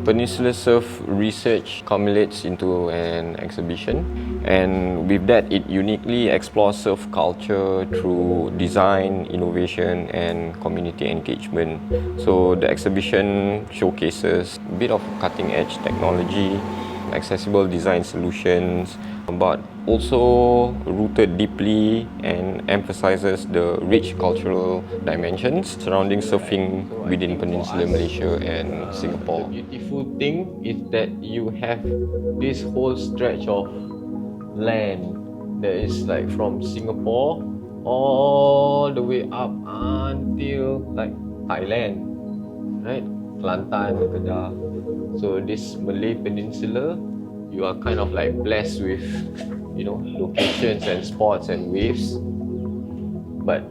Peninsular Surf Research culminates into an exhibition, and with that it uniquely explores surf culture through design, innovation and community engagement. So the exhibition showcases a bit of cutting edge technology, accessible design solutions, but also rooted deeply and emphasizes the rich cultural dimensions surrounding surfing within Peninsular Malaysia and Singapore. The beautiful thing is that you have this whole stretch of land that is like from Singapore all the way up until like Thailand, right? Kelantan, Kedah. So this Malay Peninsula, you are kind of like blessed with, locations and spots and waves, but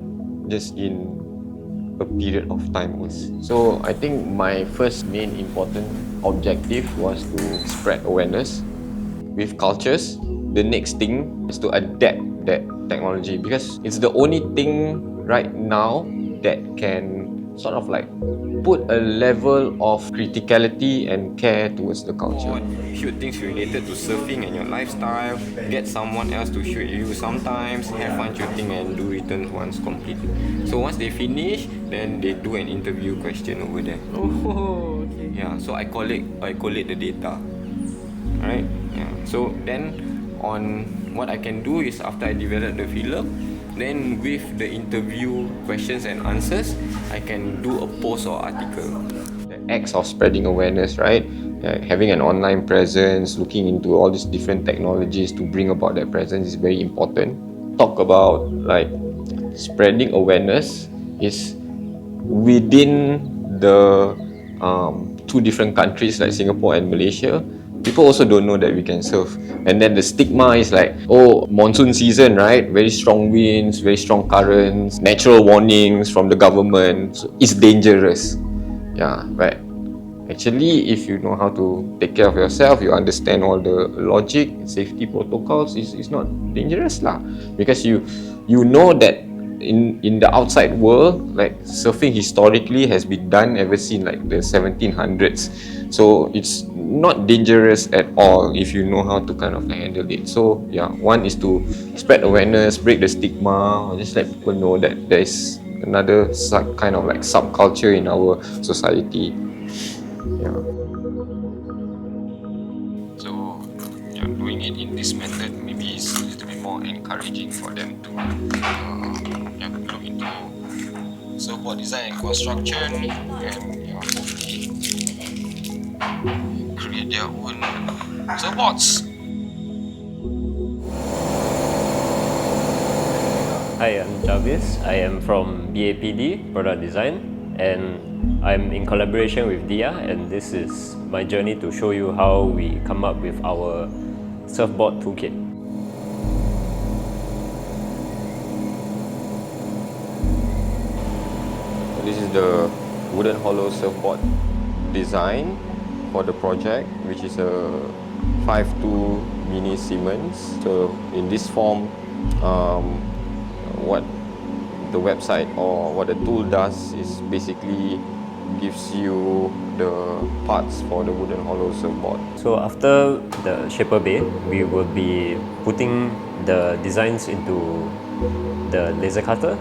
just in a period of time. So I think my first main important objective was to spread awareness with cultures. The next thing is to adapt that technology, because it's the only thing right now that can sort of like put a level of criticality and care towards the culture. Shoot things related to surfing and your lifestyle, get someone else to shoot you sometimes, have fun shooting and do returns once completed. So once they finish, then they do an interview question over there. Oh, okay. Yeah, so I collate the data. Alright? Yeah. So then on what I can do is, after I develop the film, then with the interview questions and answers, I can do a post or article. The acts of spreading awareness, right? Having an online presence, looking into all these different technologies to bring about that presence is very important. Talk about like spreading awareness is within the two different countries like Singapore and Malaysia. People also don't know that we can surf, and then the stigma is like, oh, monsoon season, right? Very strong winds, very strong currents, natural warnings from the government, so it's dangerous. Yeah, but actually, if you know how to take care of yourself, you understand all the logic, safety protocols, it's not dangerous lah, because you know that in the outside world, like surfing historically has been done ever since like the 1700s. So it's not dangerous at all if you know how to kind of handle it. So yeah, one is to spread awareness, break the stigma, just let people know that there is another kind of like subculture in our society. Yeah. So yeah, doing it in this method maybe is a little bit more encouraging for them to look into surfboard design and construction, and hopefully create their own surfboards. Hi, I'm Jarvis. I am from BAPD, Product Design, and I'm in collaboration with Dia, and this is my journey to show you how we come up with our surfboard toolkit. This is the wooden hollow surfboard design for the project, which is a 5.2 mini Siemens. So in this form, what the website or what the tool does is basically gives you the parts for the wooden hollow surfboard. So after the shaper bay, we will be putting the designs into the laser cutter.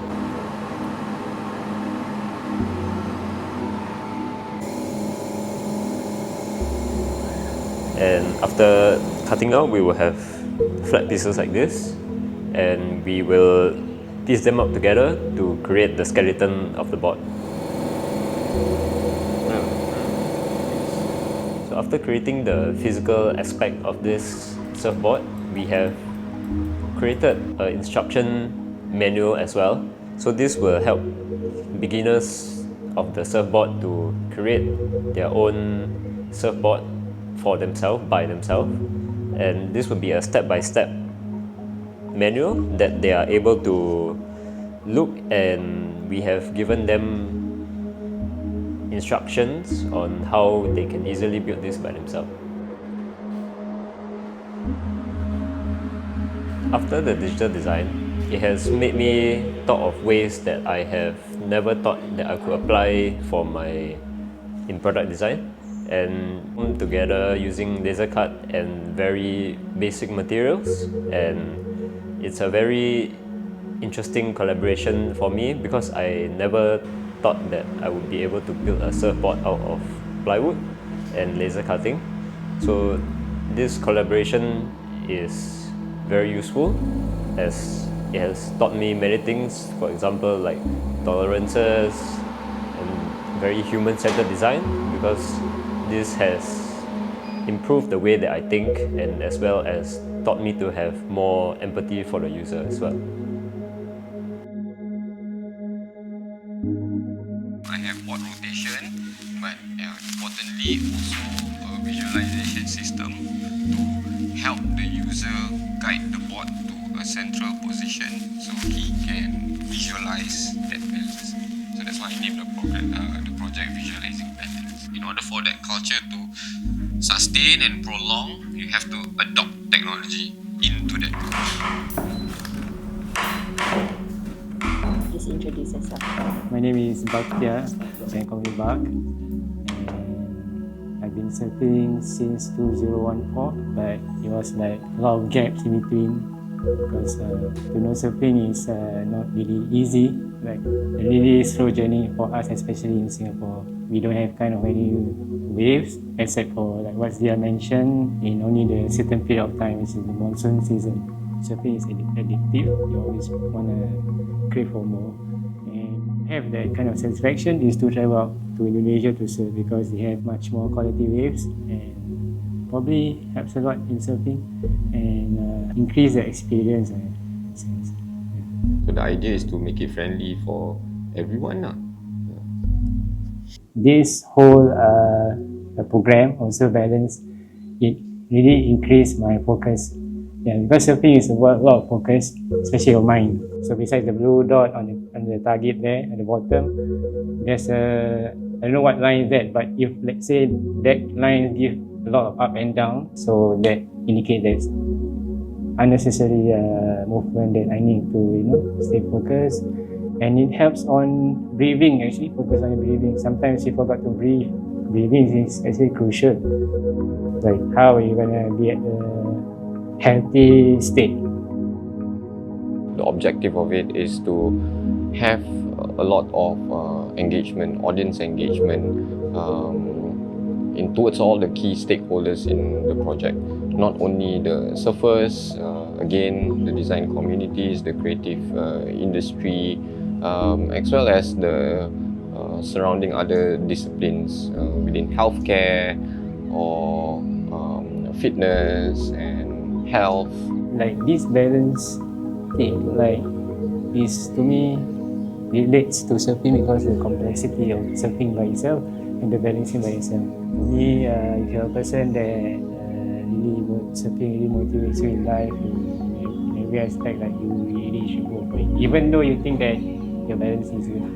And after cutting out, we will have flat pieces like this, and we will piece them up together to create the skeleton of the board. So after creating the physical aspect of this surfboard, we have created an instruction manual as well. So this will help beginners of the surfboard to create their own surfboard for themselves, by themselves, and this will be a step-by-step manual that they are able to look, and we have given them instructions on how they can easily build this by themselves. After the digital design, it has made me thought of ways that I have never thought that I could apply in product design. and put together using laser cut and very basic materials. And it's a very interesting collaboration for me because I never thought that I would be able to build a surfboard out of plywood and laser cutting. So this collaboration is very useful as it has taught me many things, for example like tolerances and very human-centered design, because this has improved the way that I think and as well as taught me to have more empathy for the user as well. I have board rotation, but importantly also a visualization system to help the user guide the board to a central position so he can visualize that balance. So that's why I named the project Visualizing Balance. In order for that culture to sustain and prolong, you have to adopt technology into that. Please introduce yourself. My name is Baktia, you can call me Bak, and I've been surfing since 2014, but it was like a lot of gaps in between because to know surfing is not really easy, like a really slow journey for us, especially in Singapore. We don't have kind of any waves except for like what Zia mentioned, in only the certain period of time, which is the monsoon season. Surfing is addictive, you always want to crave for more. And have that kind of satisfaction is to travel out to Indonesia to surf because they have much more quality waves and probably helps a lot in surfing and increase the experience. So the idea is to make it friendly for everyone. This whole program also balance, it really increased my focus. Yeah, because surfing is a lot of focus, especially your mind. So besides the blue dot on the target there at the bottom, there's a, I don't know what line is that, but if let's say that line gives a lot of up and down, so that indicates there's unnecessary movement that I need to stay focused. And it helps on breathing, actually focus on breathing. Sometimes you forgot to breathe. Breathing is actually crucial. Like how are you gonna be at the healthy state? The objective of it is to have a lot of engagement, audience engagement towards all the key stakeholders in the project. Not only the surfers, again, the design communities, the creative industry, as well as the surrounding other disciplines within healthcare or fitness and health. Like this balance thing, like is to me relates to surfing because the complexity of surfing by itself and the balancing by itself. For me, if you're a person that surfing really motivates you in life, in every aspect, like you really should go for it, even though you think that your balance is good.